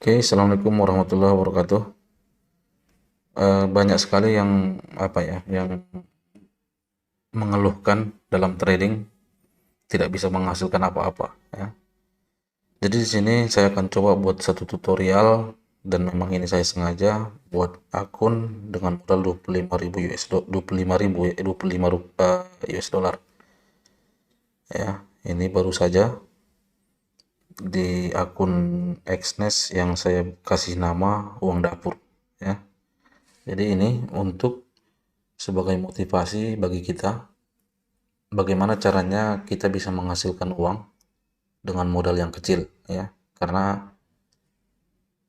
Oke, Assalamualaikum warahmatullahi wabarakatuh. Banyak sekali yang yang mengeluhkan dalam trading tidak bisa menghasilkan apa-apa. Ya. Jadi di sini saya akan coba buat satu tutorial dan memang ini saya sengaja buat akun dengan modal 25.000 US dollar. Ya, ini baru saja di akun Xnest yang saya kasih nama uang dapur. Ya. Jadi ini untuk sebagai motivasi bagi kita, bagaimana caranya kita bisa menghasilkan uang dengan modal yang kecil, ya. Karena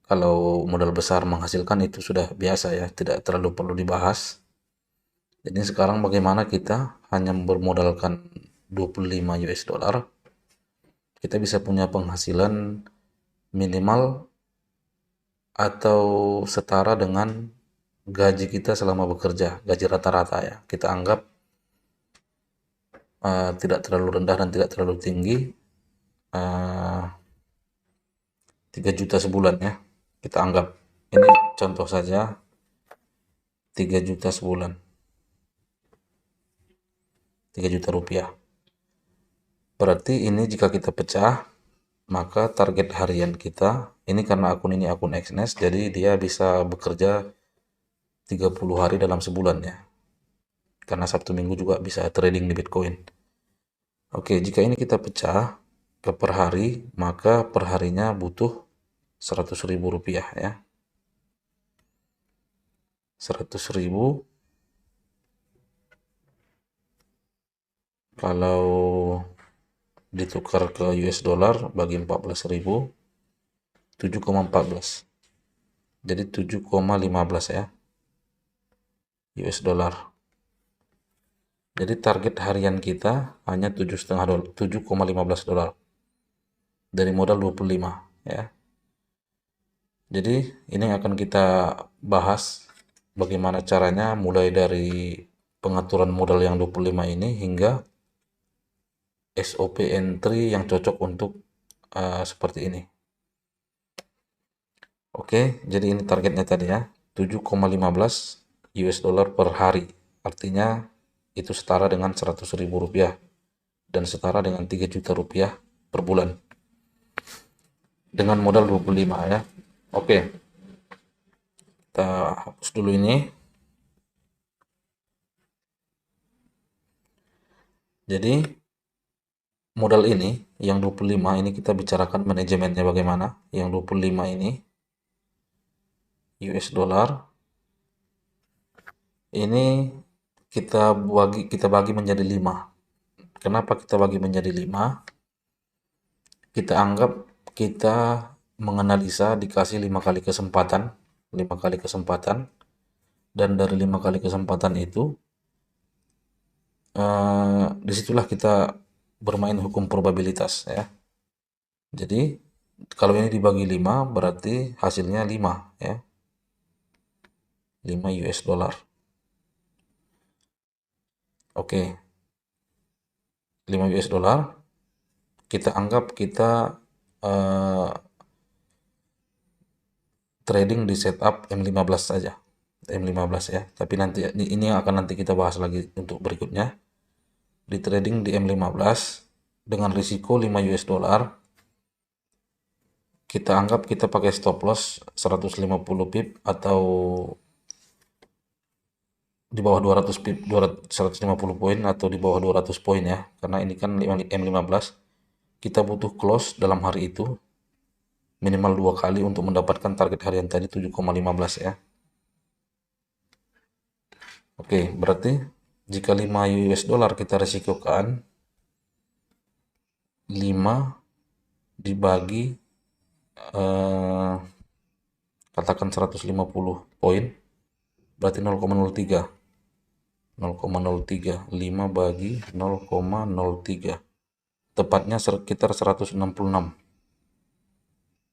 kalau modal besar menghasilkan itu sudah biasa ya, tidak terlalu perlu dibahas. Jadi sekarang bagaimana kita hanya bermodalkan 25 US dollar, kita bisa punya penghasilan minimal atau setara dengan gaji kita selama bekerja, gaji rata-rata ya. Kita anggap tidak terlalu rendah dan tidak terlalu tinggi, 3 juta sebulan ya. Kita anggap ini contoh saja 3 juta sebulan. 3 juta rupiah. Berarti ini jika kita pecah, maka target harian kita, ini karena akun ini akun Xnest, jadi dia bisa bekerja 30 hari dalam sebulan ya. Karena Sabtu Minggu juga bisa trading di Bitcoin. Oke, jika ini kita pecah ke per hari, maka perharinya butuh 100.000 rupiah ya. 100.000 kalau ditukar ke US dollar bagi 14.000, 7,14. Jadi 7,15 ya US dollar. Jadi target harian kita hanya 7,15 dolar dari modal 25 ya. Jadi ini akan kita bahas bagaimana caranya mulai dari pengaturan modal yang 25 ini hingga SOP entry yang cocok untuk seperti ini. Oke, jadi ini targetnya tadi ya, 7,15 US dollar per hari. Artinya itu setara dengan 100.000 rupiah dan setara dengan 3 juta rupiah per bulan. Dengan modal 25 ya. Oke, kita hapus dulu ini. Jadi modal ini yang 25 ini kita bicarakan manajemennya bagaimana. Yang 25 ini US dollar ini kita bagi menjadi 5. Kenapa kita bagi menjadi 5? Kita anggap kita menganalisa dikasih 5 kali kesempatan, 5 kali kesempatan, dan dari 5 kali kesempatan itu disitulah kita bermain hukum probabilitas ya. Jadi kalau ini dibagi 5 berarti hasilnya 5 ya. 5 US dollar. Oke. 5 US dollar kita anggap kita trading di setup M15 saja. M15 ya. Tapi nanti ini akan nanti kita bahas lagi untuk berikutnya. Di trading di M15 dengan risiko 5 US dollar. Kita anggap kita pakai stop loss 150 pip atau di bawah 200 pip, 150 poin atau di bawah 200 poin ya. Karena ini kan M15. Kita butuh close dalam hari itu minimal 2 kali untuk mendapatkan target harian tadi 7,15 ya. Oke, berarti jika 5 US dollar kita resikokan 5 dibagi katakan 150 poin berarti 0,03. 0,03 5 bagi 0,03 tepatnya sekitar 166.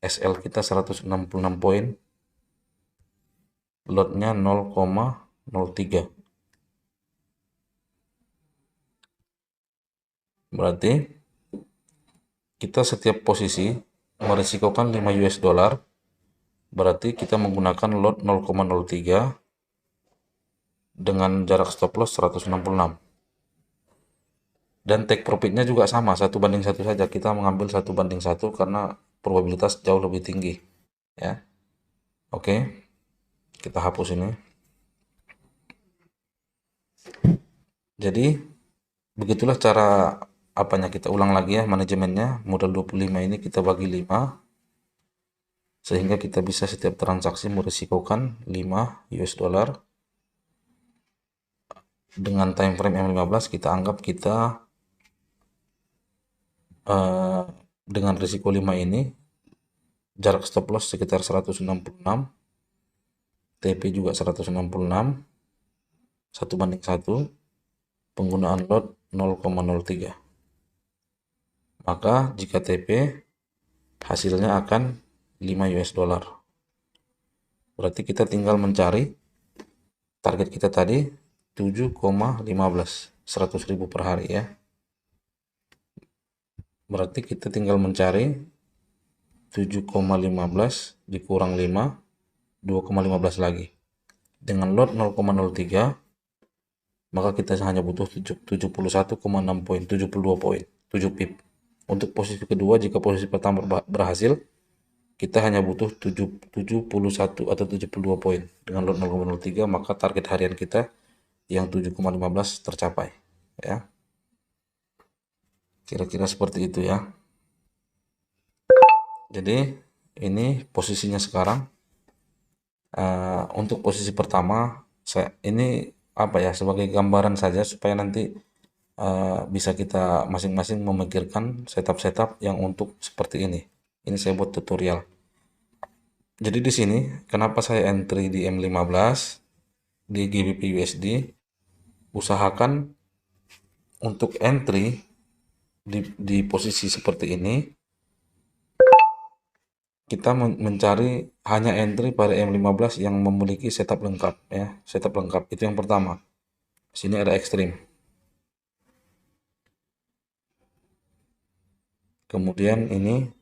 SL kita 166 poin, lotnya 0,03. Berarti kita setiap posisi merisikokan 5 US dollar berarti kita menggunakan lot 0,03 dengan jarak stop loss 166. Dan take profitnya juga sama, 1:1 saja. Kita mengambil 1:1 karena probabilitas jauh lebih tinggi. Ya, oke, kita hapus ini. Jadi begitulah cara apanya, kita ulang lagi ya manajemennya. Modal 25 ini kita bagi 5 sehingga kita bisa setiap transaksi merisikokan 5 US dollar. Dengan time frame M15 kita anggap kita dengan risiko 5 ini jarak stop loss sekitar 166, TP juga 166, 1:1, penggunaan lot 0,03. Maka jika TP hasilnya akan 5 US dollar. Berarti kita tinggal mencari target kita tadi 7,15, 100.000 per hari ya. Berarti kita tinggal mencari 7,15 dikurang 5, 2,15 lagi. Dengan lot 0,03, maka kita hanya butuh 71,6 poin, 72 poin, 7 pip. Untuk posisi kedua, jika posisi pertama berhasil, kita hanya butuh 71 atau 72 poin. Dengan lot 0,03, maka target harian kita yang 7,15 tercapai. Ya, kira-kira seperti itu ya. Jadi ini posisinya sekarang. Untuk posisi pertama, ini apa ya, sebagai gambaran saja supaya nanti bisa kita masing-masing memikirkan setup-setup yang untuk seperti ini. Ini saya buat tutorial. Jadi di sini kenapa saya entry di M15 di GBP USD, usahakan untuk entry di posisi seperti ini kita mencari hanya entry pada M15 yang memiliki setup lengkap ya, setup lengkap itu yang pertama. Sini ada ekstrim. Kemudian ini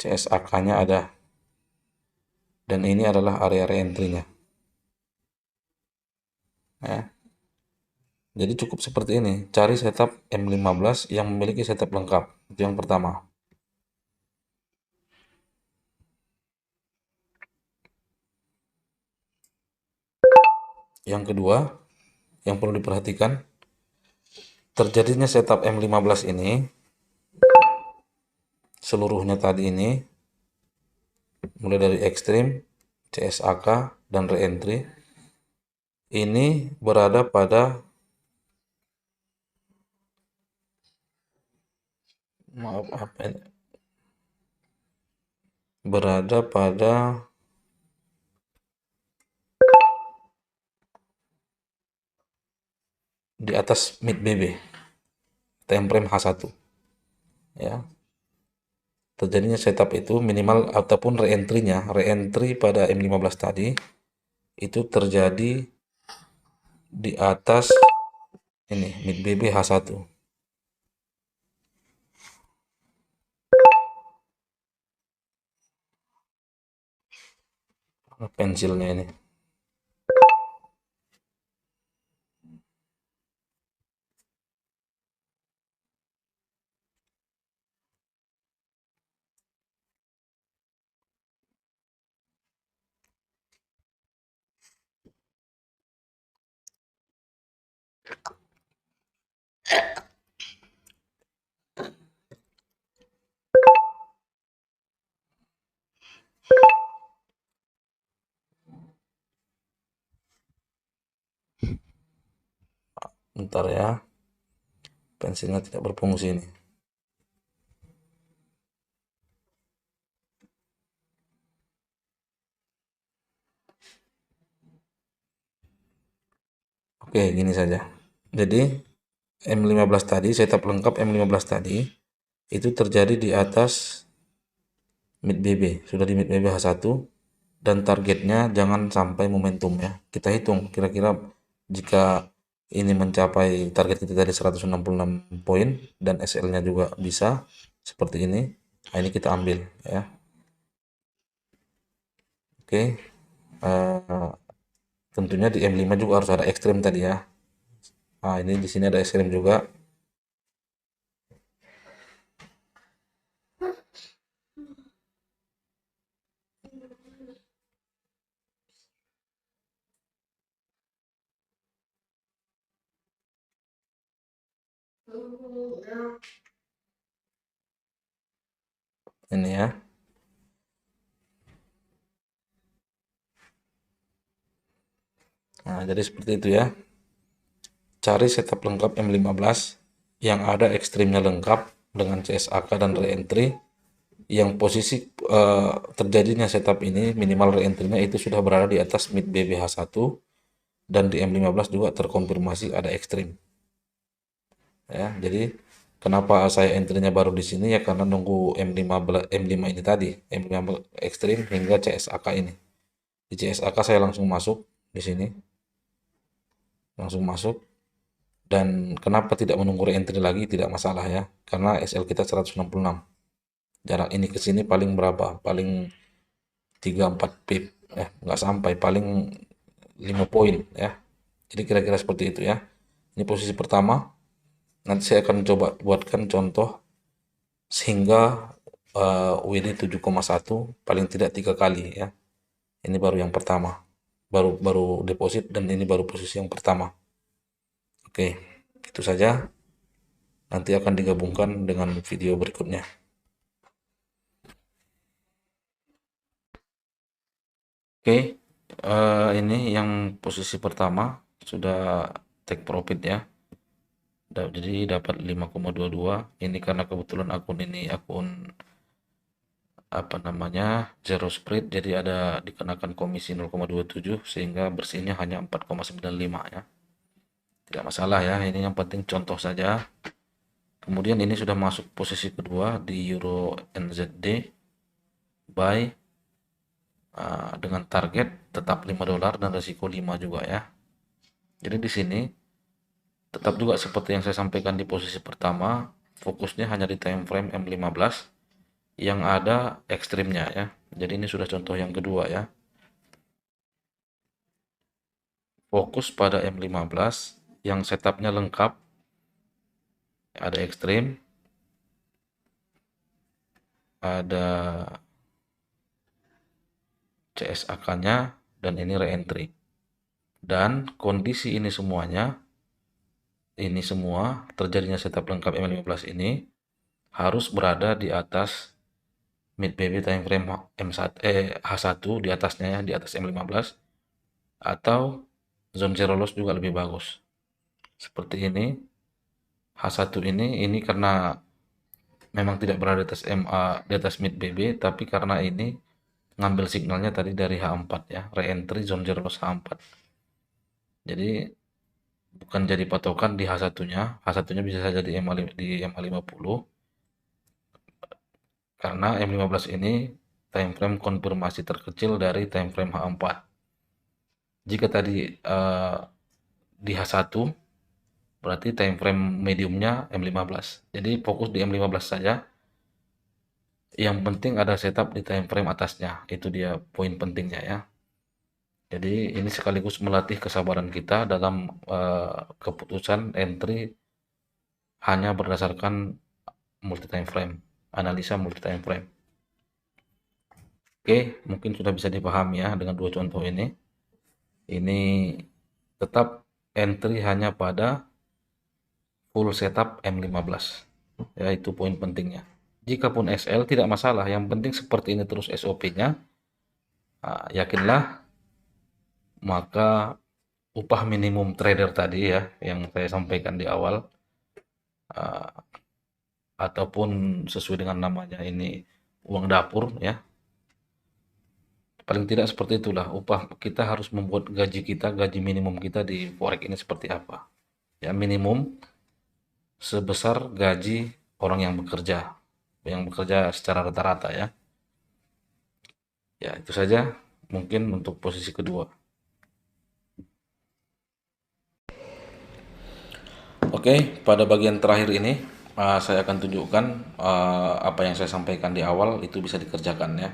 CSAK-nya ada. Dan ini adalah area re-entry-nya. Ya. Jadi cukup seperti ini. Cari setup M15 yang memiliki setup lengkap. Itu yang pertama. Yang kedua, yang perlu diperhatikan, terjadinya setup M15 ini, seluruhnya tadi ini, mulai dari ekstrim, CSAK, dan re-entry, ini berada pada, maaf apa ini, berada pada di atas mid BB, time frame H1 ya. Terjadinya setup itu minimal ataupun re-entry pada M15 tadi itu terjadi di atas ini mid BB H1. Pensilnya ini. Bentar ya, pensilnya tidak berfungsi ini. Oke, gini saja. Jadi M15 tadi, setup lengkap M15 tadi itu terjadi di atas mid BB, sudah di mid BB H1, dan targetnya jangan sampai momentum ya. Kita hitung kira-kira jika ini mencapai target kita tadi 166 poin dan SL-nya juga bisa seperti ini. Nah, ini kita ambil ya. Oke, eh, tentunya di M5 juga harus ada ekstrim tadi ya. Nah, ini di sini ada ekstrim juga. Ini ya. Nah, jadi seperti itu ya. Cari setup lengkap M15 yang ada ekstrimnya lengkap dengan CSAK dan reentry. Yang posisi terjadinya setup ini minimal reentry-nya itu sudah berada di atas mid BBH1 dan di M15 juga terkonfirmasi ada ekstrim. Ya, jadi kenapa saya entry-nya baru di sini ya karena nunggu M5 ini tadi, M5 ekstrim hingga CSAK ini. Di CSAK saya langsung masuk di sini, langsung masuk. Dan kenapa tidak menunggu reentry lagi tidak masalah ya, karena SL kita 166. Jarak ini ke sini paling berapa? Paling 3-4 pip, nggak sampai, paling 5 poin ya. Jadi kira-kira seperti itu ya. Ini posisi pertama. Nanti saya akan coba buatkan contoh sehingga WD 7,1 paling tidak 3 kali ya. Ini baru yang pertama. Baru baru deposit dan ini baru posisi yang pertama. Oke, itu saja. Nanti akan digabungkan dengan video berikutnya. Oke, ini yang posisi pertama sudah take profit ya. Jadi dapat 5,22. Ini karena kebetulan akun ini akun apa namanya zero spread, jadi ada dikenakan komisi 0,27 sehingga bersihnya hanya 4,95 ya. Tidak masalah ya, ini yang penting contoh saja. Kemudian ini sudah masuk posisi kedua di Euro NZD buy dengan target tetap 5 dolar dan resiko 5 juga ya. Jadi di sini tetap juga seperti yang saya sampaikan di posisi pertama, fokusnya hanya di time frame M15 yang ada ekstrimnya ya. Jadi ini sudah contoh yang kedua ya. Fokus pada M15 yang setupnya lengkap, ada ekstrim, ada CSAK-nya, dan ini reentry. Dan kondisi ini semuanya, ini semua terjadinya setup lengkap M15 ini harus berada di atas mid BB time frame H1 di atasnya ya, di atas M15 atau zone zero loss juga lebih bagus. Seperti ini. H1 ini karena memang tidak berada di atas MA, di atas mid BB, tapi karena ini ngambil signalnya tadi dari H4 ya, reentry zone zero loss H4. Jadi bukan jadi patokan di H1-nya. H1-nya bisa saja di MA50 karena M15 ini time frame konfirmasi terkecil dari time frame H4. Jika tadi di H1 berarti time frame mediumnya M15. Jadi fokus di M15 saja. Yang penting ada setup di time frame atasnya. Itu dia poin pentingnya ya. Jadi ini sekaligus melatih kesabaran kita dalam keputusan entry hanya berdasarkan multi time frame, analisa multi time frame. Oke, mungkin sudah bisa dipahami ya dengan dua contoh ini. Ini tetap entry hanya pada full setup M15. Ya, itu poin pentingnya. Jikapun SL tidak masalah, yang penting seperti ini terus SOP-nya. Yakinlah, maka upah minimum trader tadi ya yang saya sampaikan di awal ataupun sesuai dengan namanya ini uang dapur ya, paling tidak seperti itulah upah kita harus membuat gaji minimum kita di forex ini seperti apa ya, minimum sebesar gaji orang yang bekerja secara rata-rata ya. Ya itu saja mungkin untuk posisi kedua. Oke, pada bagian terakhir ini saya akan tunjukkan apa yang saya sampaikan di awal itu bisa dikerjakan ya.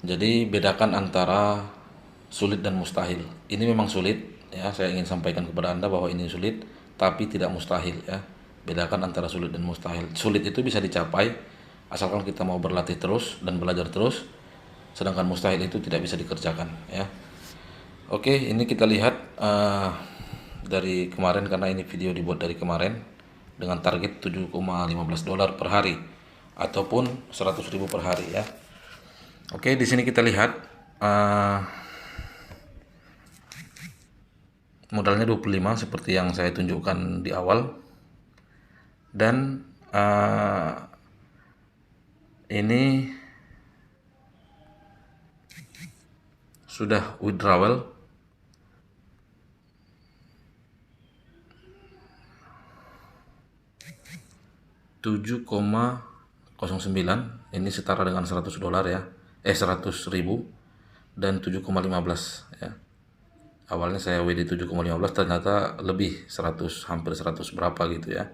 Jadi bedakan antara sulit dan mustahil. Ini memang sulit ya, saya ingin sampaikan kepada Anda bahwa ini sulit tapi tidak mustahil ya. Bedakan antara sulit dan mustahil. Sulit itu bisa dicapai asalkan kita mau berlatih terus dan belajar terus. Sedangkan mustahil itu tidak bisa dikerjakan ya. Oke, ini kita lihat dari kemarin karena ini video dibuat dari kemarin dengan target 7,15 dolar per hari ataupun 100.000 per hari ya. Oke, di sini kita lihat modalnya 25 seperti yang saya tunjukkan di awal, dan ini sudah withdrawal 7,09, ini setara dengan 100 dolar ya, 100.000 dan 7,15 ya. Awalnya saya WD 7,15, ternyata lebih 100, hampir 100 berapa gitu ya.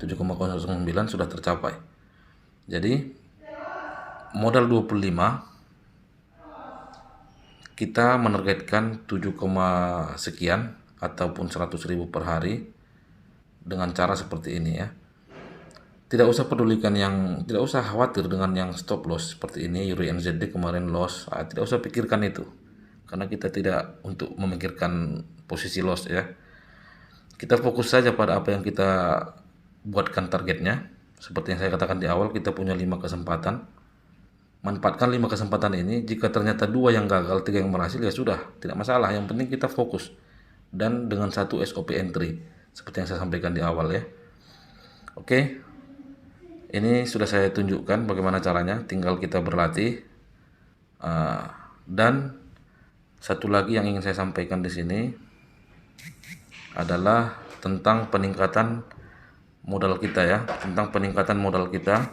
7,09 sudah tercapai. Jadi modal 25 kita menargetkan 7, sekian ataupun 100.000 per hari dengan cara seperti ini ya. Tidak usah pedulikan tidak usah khawatir dengan yang stop loss seperti ini, Euro NZD kemarin loss, tidak usah pikirkan itu. Karena kita tidak untuk memikirkan posisi loss ya. Kita fokus saja pada apa yang kita buatkan targetnya. Seperti yang saya katakan di awal, kita punya 5 kesempatan. Manfaatkan 5 kesempatan ini. Jika ternyata 2 yang gagal, 3 yang berhasil, ya sudah, tidak masalah. Yang penting kita fokus. Dan dengan 1 SOP entry, seperti yang saya sampaikan di awal ya. Oke. Ini sudah saya tunjukkan bagaimana caranya, tinggal kita berlatih. Dan satu lagi yang ingin saya sampaikan di sini adalah tentang peningkatan modal kita ya, tentang peningkatan modal kita.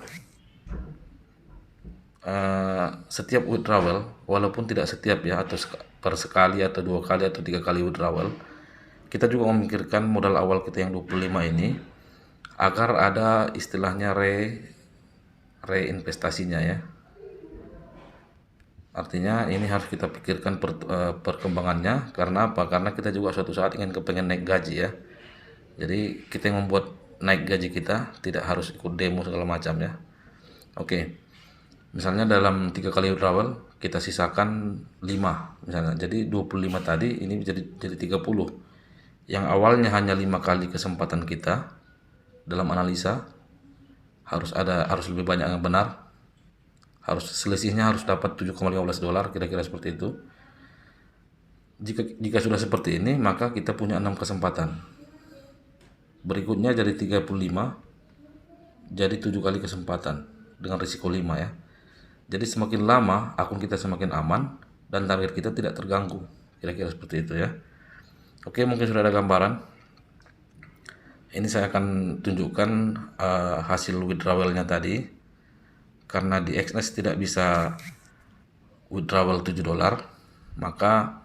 Setiap withdrawal, walaupun tidak setiap ya, atau per sekali atau 2 kali atau 3 kali withdrawal, kita juga memikirkan modal awal kita yang 25 ini agar ada istilahnya reinvestasinya ya. Artinya ini harus kita pikirkan perkembangannya. Karena apa? Karena kita juga suatu saat ingin kepengen naik gaji ya. Jadi kita yang membuat naik gaji kita, tidak harus ikut demo segala macam ya. Oke. Misalnya dalam 3 kali withdrawal kita sisakan 5 misalnya. Jadi 25 tadi ini jadi 30. Yang awalnya hanya 5 kali kesempatan kita dalam analisa, harus lebih banyak yang benar, harus selisihnya harus dapat 7,15 dolar, kira-kira seperti itu. Jika sudah seperti ini, maka kita punya 6 kesempatan. Berikutnya jadi 35, jadi 7 kali kesempatan dengan risiko 5 ya. Jadi semakin lama akun kita semakin aman dan target kita tidak terganggu, kira-kira seperti itu ya. Oke, mungkin sudah ada gambaran. Ini saya akan tunjukkan hasil withdrawalnya tadi. Karena di XNES tidak bisa withdrawal 7 dolar, maka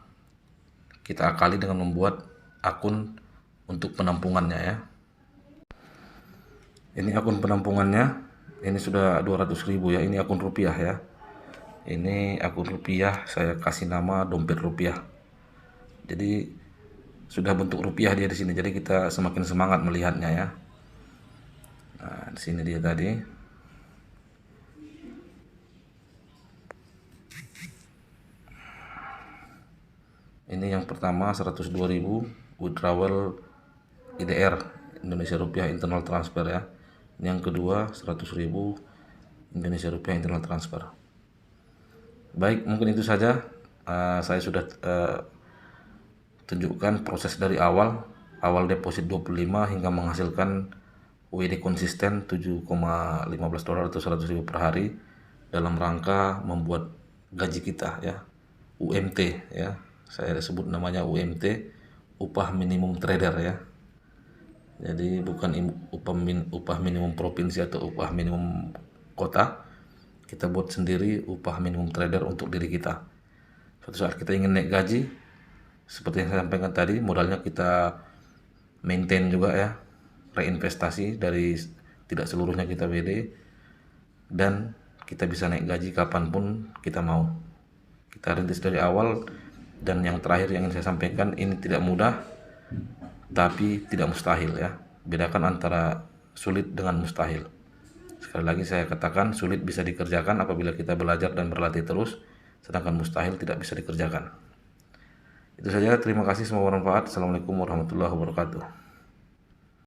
kita akali dengan membuat akun untuk penampungannya ya. Ini akun penampungannya, ini sudah 200.000 ya, ini akun rupiah ya. Ini akun rupiah, saya kasih nama dompet rupiah. Jadi sudah bentuk rupiah dia di sini, jadi kita semakin semangat melihatnya ya. Nah, di sini dia tadi. Ini yang pertama 102.000 withdrawal IDR, Indonesia Rupiah Internal Transfer ya. Ini yang kedua 100.000 Indonesia Rupiah Internal Transfer. Baik, mungkin itu saja. Saya sudah tunjukkan proses dari awal deposit 25 hingga menghasilkan WD konsisten 7,15 dolar atau 100.000 per hari dalam rangka membuat gaji kita ya, UMT ya. Saya sebut namanya UMT, upah minimum trader ya. Jadi bukan upah minimum provinsi atau upah minimum kota. Kita buat sendiri upah minimum trader untuk diri kita. Suatu saat kita ingin naik gaji, seperti yang saya sampaikan tadi, modalnya kita maintain juga ya, reinvestasi dari tidak seluruhnya kita WD, dan kita bisa naik gaji kapanpun kita mau. Kita rintis dari awal. Dan yang terakhir yang ingin saya sampaikan, ini tidak mudah tapi tidak mustahil ya. Bedakan antara sulit dengan mustahil. Sekali lagi saya katakan, sulit bisa dikerjakan apabila kita belajar dan berlatih terus, sedangkan mustahil tidak bisa dikerjakan. Itu saja, terima kasih, semoga bermanfaat. Assalamualaikum warahmatullahi wabarakatuh.